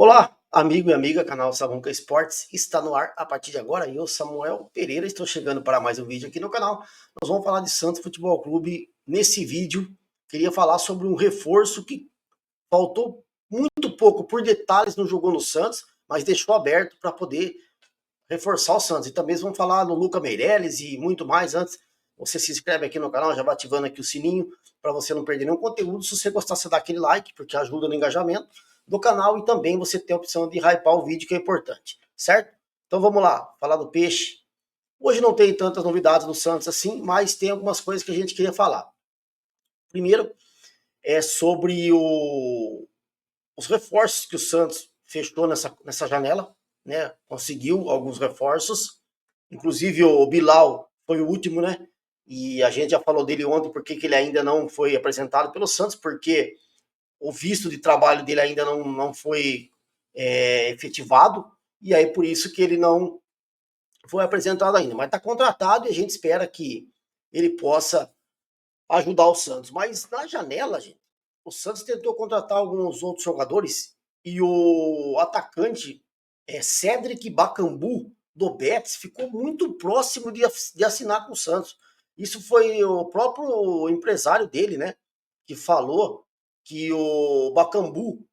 Olá, amigo e amiga, canal Samuca Esportes está no ar a partir de agora. Eu, Samuel Pereira, estou chegando para mais um vídeo aqui no canal. Nós vamos falar de Santos Futebol Clube. Nesse vídeo, queria falar sobre um reforço que faltou muito pouco por detalhes no jogo no Santos, mas deixou aberto para poder reforçar o Santos. E também vamos falar no Luca Meireles e muito mais. Antes, você se inscreve aqui no canal, já vai ativando aqui o sininho para você não perder nenhum conteúdo. Se você gostar, você dá aquele like, porque ajuda no engajamento do canal, e também você tem a opção de hypar o vídeo, que é importante, certo? Então vamos lá, falar do Peixe. Hoje não tem tantas novidades do Santos assim, mas tem algumas coisas que a gente queria falar. Primeiro é sobre os reforços que o Santos fechou nessa janela, né? Conseguiu alguns reforços, inclusive o Bilal foi o último, né? E a gente já falou dele ontem porque que ele ainda não foi apresentado pelo Santos, porque o visto de trabalho dele ainda não foi efetivado, e aí por isso que ele não foi apresentado ainda. Mas está contratado e a gente espera que ele possa ajudar o Santos. Mas na janela, gente, o Santos tentou contratar alguns outros jogadores e o atacante Cédric Bakambu do Betis ficou muito próximo de assinar com o Santos. Isso foi o próprio empresário dele, né, que falou que o Bakambu,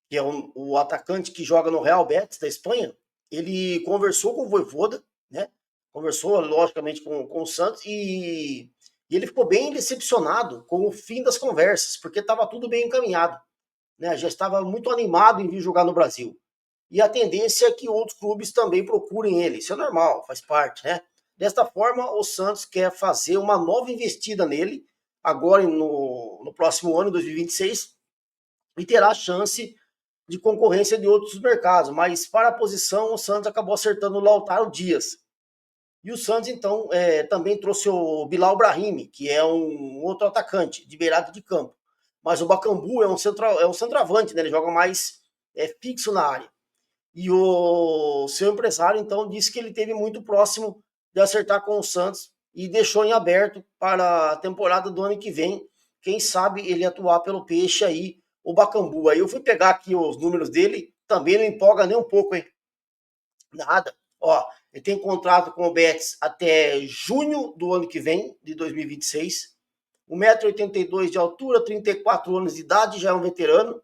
que é o atacante que joga no Real Betis da Espanha, ele conversou com o Vojvoda, né? Conversou, logicamente, com o Santos e ele ficou bem decepcionado com o fim das conversas, porque estava tudo bem encaminhado, né? Já estava muito animado em vir jogar no Brasil. E a tendência é que outros clubes também procurem ele. Isso é normal, faz parte, né? Desta forma, o Santos quer fazer uma nova investida nele, agora no próximo ano, 2026, e terá a chance de concorrência de outros mercados. Mas para a posição, o Santos acabou acertando o Lautaro Dias. E o Santos, então, também trouxe o Bilal Brahimi, que é um outro atacante de beirada de campo. Mas o Bakambu é um centroavante, né? Ele joga mais fixo na área. E o seu empresário, então, disse que ele teve muito próximo de acertar com o Santos e deixou em aberto para a temporada do ano que vem. Quem sabe ele atuar pelo Peixe aí, o Bakambu. Aí eu fui pegar aqui os números dele, também não empolga nem um pouco, hein? Nada. Ó, ele tem contrato com o Betis até junho do ano que vem, de 2026. 1,82 m de altura, 34 anos de idade, já é um veterano.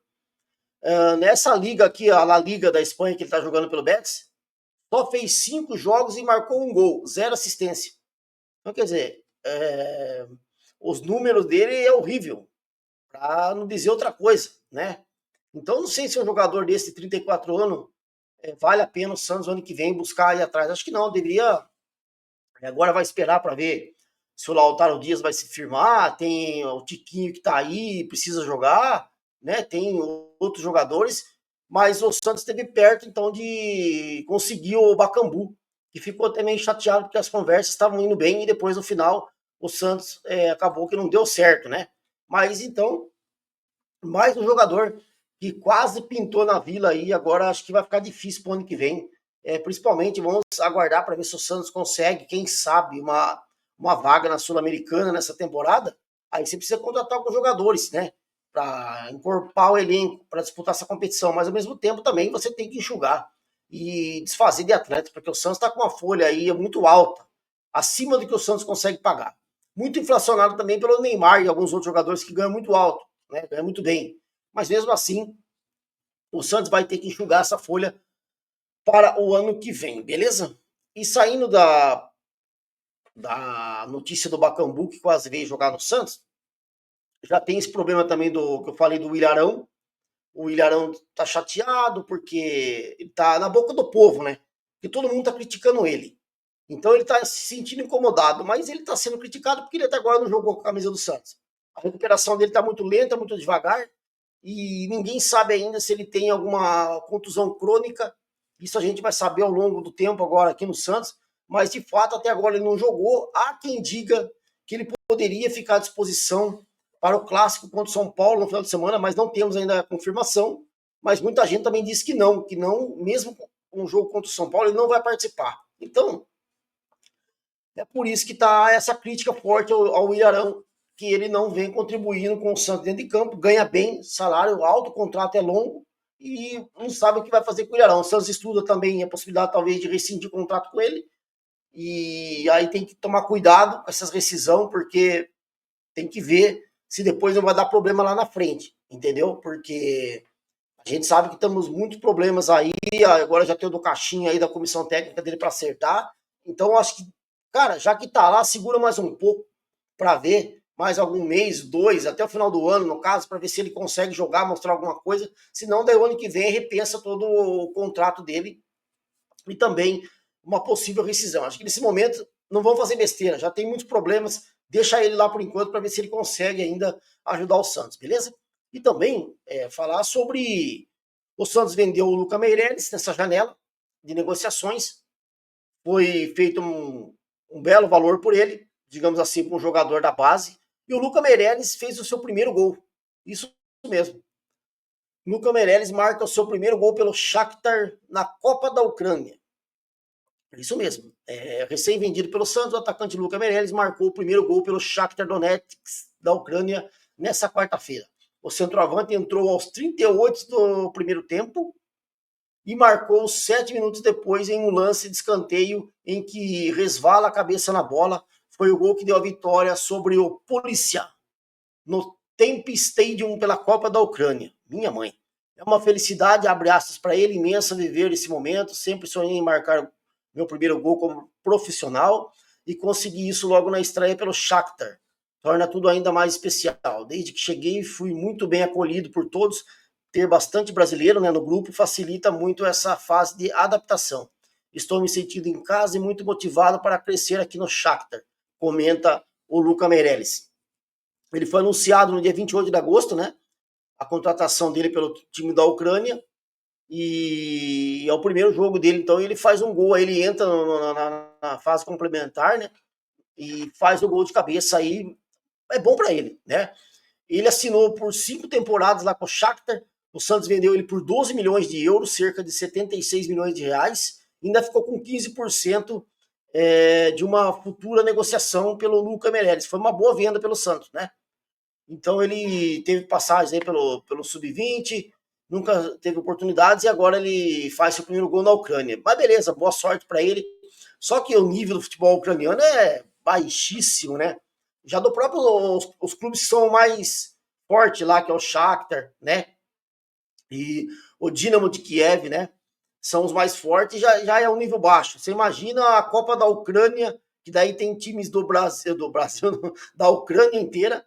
Nessa liga aqui, a La Liga da Espanha, que ele está jogando pelo Betis, só fez 5 jogos e marcou um gol, 0 assistência. Então, quer dizer, os números dele é horrível, para não dizer outra coisa, né? Então, não sei se um jogador desse de 34 anos vale a pena o Santos ano que vem buscar aí atrás. Acho que não, deveria. Agora vai esperar para ver se o Lautaro Dias vai se firmar. Tem o Tiquinho que está aí, precisa jogar, né? Tem outros jogadores, mas o Santos esteve perto então de conseguir o Bakambu, que ficou até meio chateado porque as conversas estavam indo bem e depois no final o Santos acabou que não deu certo, né? Mas então, mais um jogador que quase pintou na Vila aí, agora acho que vai ficar difícil para o ano que vem. Principalmente vamos aguardar para ver se o Santos consegue, quem sabe, uma vaga na Sul-Americana nessa temporada. Aí você precisa contratar alguns jogadores, né? Para encorpar o elenco, para disputar essa competição. Mas ao mesmo tempo também você tem que enxugar e desfazer de atletas, porque o Santos está com uma folha aí muito alta, acima do que o Santos consegue pagar. Muito inflacionado também pelo Neymar e alguns outros jogadores que ganham muito alto, né? Ganham muito bem. Mas mesmo assim, o Santos vai ter que enxugar essa folha para o ano que vem, beleza? E saindo da notícia do Bakambu, que quase veio jogar no Santos, já tem esse problema também do que eu falei do Ilharão. O Ilharão tá chateado porque ele tá na boca do povo, né? Porque todo mundo tá criticando ele. Então ele tá se sentindo incomodado, mas ele tá sendo criticado porque ele até agora não jogou com a camisa do Santos. A recuperação dele tá muito lenta, muito devagar, e ninguém sabe ainda se ele tem alguma contusão crônica. Isso a gente vai saber ao longo do tempo agora aqui no Santos, mas de fato até agora ele não jogou. Há quem diga que ele poderia ficar à disposição para o clássico contra o São Paulo no final de semana, mas não temos ainda a confirmação. Mas muita gente também disse que não, mesmo com um jogo contra o São Paulo, ele não vai participar. Então, é por isso que está essa crítica forte ao Ilharão, que ele não vem contribuindo com o Santos dentro de campo, ganha bem, salário alto, o contrato é longo, e não sabe o que vai fazer com o Ilharão. O Santos estuda também a possibilidade, talvez, de rescindir o contrato com ele, e aí tem que tomar cuidado com essas rescisão, porque tem que ver se depois não vai dar problema lá na frente, entendeu? Porque a gente sabe que temos muitos problemas aí, agora já tem o do Caixinha aí da comissão técnica dele para acertar. Então acho que, cara, já que tá lá, segura mais um pouco para ver, mais algum mês, dois, até o final do ano, no caso, para ver se ele consegue jogar, mostrar alguma coisa. Senão, daí o ano que vem repensa todo o contrato dele e também uma possível rescisão. Acho que nesse momento não vão fazer besteira, já tem muitos problemas, deixa ele lá por enquanto para ver se ele consegue ainda ajudar o Santos, beleza? E também falar sobre o Santos vendeu o Lucas Meireles nessa janela de negociações, foi feito um belo valor por ele, digamos assim, para um jogador da base, e o Lucas Meireles fez o seu primeiro gol, isso mesmo. Lucas Meireles marca o seu primeiro gol pelo Shakhtar na Copa da Ucrânia. Isso mesmo. Recém-vendido pelo Santos, o atacante Lucas Meireles marcou o primeiro gol pelo Shakhtar Donetsk da Ucrânia nessa quarta-feira. O centroavante entrou aos 38 do primeiro tempo e marcou 7 minutos depois em um lance de escanteio em que resvala a cabeça na bola. Foi o gol que deu a vitória sobre o Polícia no Tempe Stadium pela Copa da Ucrânia. Minha mãe. É uma felicidade, abre aspas, para ele imensa viver esse momento. Sempre sonhei em marcar meu primeiro gol como profissional e consegui isso logo na estreia pelo Shakhtar. Torna tudo ainda mais especial. Desde que cheguei, fui muito bem acolhido por todos. Ter bastante brasileiro, né, no grupo facilita muito essa fase de adaptação. Estou me sentindo em casa e muito motivado para crescer aqui no Shakhtar, comenta o Lucas Meireles. Ele foi anunciado no dia 28 de agosto, né? A contratação dele pelo time da Ucrânia. E é o primeiro jogo dele, então ele faz um gol, aí ele entra na fase complementar, né? E faz o gol de cabeça aí, é bom para ele, né? Ele assinou por 5 temporadas lá com o Shakhtar, o Santos vendeu ele por 12 milhões de euros, cerca de 76 milhões de reais, e ainda ficou com 15% de uma futura negociação pelo Lucas Meireles. Foi uma boa venda pelo Santos, né? Então ele teve passagens aí pelo Sub-20, nunca teve oportunidades e agora ele faz seu primeiro gol na Ucrânia. Mas beleza, boa sorte para ele. Só que o nível do futebol ucraniano é baixíssimo, né? Já do próprio os clubes que são mais fortes lá, que é o Shakhtar, né? E o Dinamo de Kiev, né? São os mais fortes, já é um nível baixo. Você imagina a Copa da Ucrânia, que daí tem times do Brasil, da Ucrânia inteira,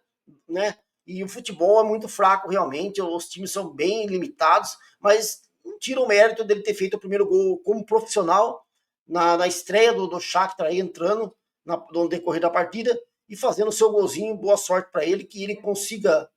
né? E o futebol é muito fraco realmente, os times são bem limitados, mas não tira o mérito dele ter feito o primeiro gol como profissional na estreia do Shakhtar aí entrando no decorrer da partida e fazendo o seu golzinho. Boa sorte para ele, que ele consiga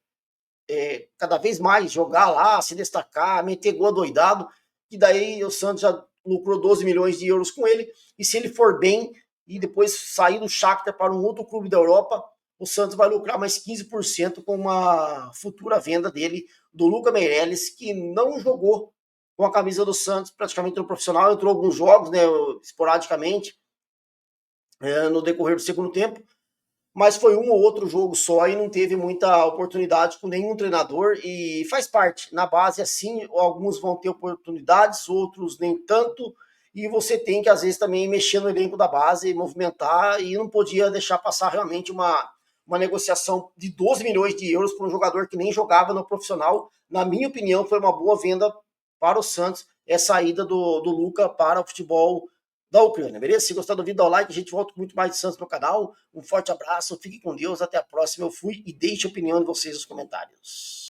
cada vez mais jogar lá, se destacar, meter gol doidado, que daí o Santos já lucrou 12 milhões de euros com ele, e se ele for bem e depois sair do Shakhtar para um outro clube da Europa, o Santos vai lucrar mais 15% com uma futura venda dele, do Lucas Meireles, que não jogou com a camisa do Santos praticamente no profissional, entrou alguns jogos, né, esporadicamente, no decorrer do segundo tempo, mas foi um ou outro jogo só e não teve muita oportunidade com nenhum treinador e faz parte. Na base, assim, alguns vão ter oportunidades, outros nem tanto, e você tem que, às vezes, também mexer no elenco da base, movimentar, e não podia deixar passar realmente uma negociação de 12 milhões de euros para um jogador que nem jogava no profissional. Na minha opinião, foi uma boa venda para o Santos, essa ida do Luca para o futebol da Ucrânia, beleza? Se gostar do vídeo, dá o like, a gente volta com muito mais de Santos no canal. Um forte abraço, fique com Deus, até a próxima. Eu fui e deixe a opinião de vocês nos comentários.